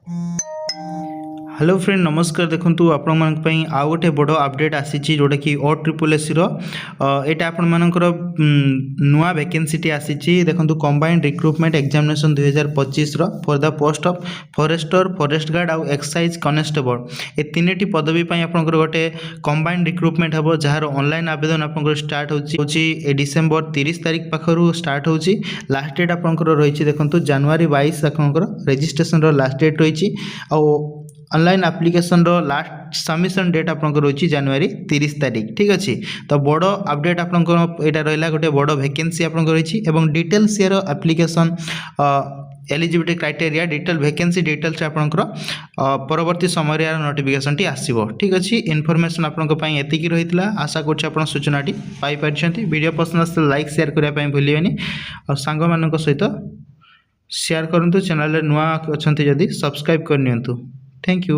Hello friend नमस्कार। देखंतु आपण मन पई आ गोटे बड़ अपडेट आसीची जोटा कि OSSC रो एटा आपण मानकर नुआ वैकेंसीटी आसीची। देखंतु कंबाइंड रिक्रुटमेंट एग्जामिनेशन 2025 रो for the post of forester forest guard आउ एक्साइज कॉन्स्टेबल ए तीनटी पदवी पई आपनकर गोटे कंबाइंड रिक्रुटमेंट हबो जहार ऑनलाइन आवेदन आपनकर स्टार्ट होची डिसेंबर 30 तारिख पाखरु स्टार्ट होची। लास्ट डेट आपनकर रहिची देखंतु जनवरी 22 आपनकर रजिस्ट्रेशन रो लास्ट डेट रहिची। आ ऑनलाइन एप्लिकेशन रो लास्ट सबमिशन डेट आपनकर होची जनवरी 30 तारिख। ठीक अच्छे तो बड़ अपडेट आपनकर एटा रहला गोटे बड़ वैकेंसी आपनकर होची एवं डिटेल्स यार application eligibility criteria detail vacancy details आपनकर परवर्ती समय यार नोटिफिकेशन टी आसीबो। ठीक अच्छे इनफॉरमेशन आपनकर पई एतिकी रहितला। आशा करछि आपन सूचनाटी पाई पारछंती। वीडियो पसंद आसे लाइक शेयर करिया पई भूलिबेनी और सांग मानक सहित शेयर करंतु। चैनल रे नुआ अछंती जदी सब्सक्राइब कर नियंतु। Thank you.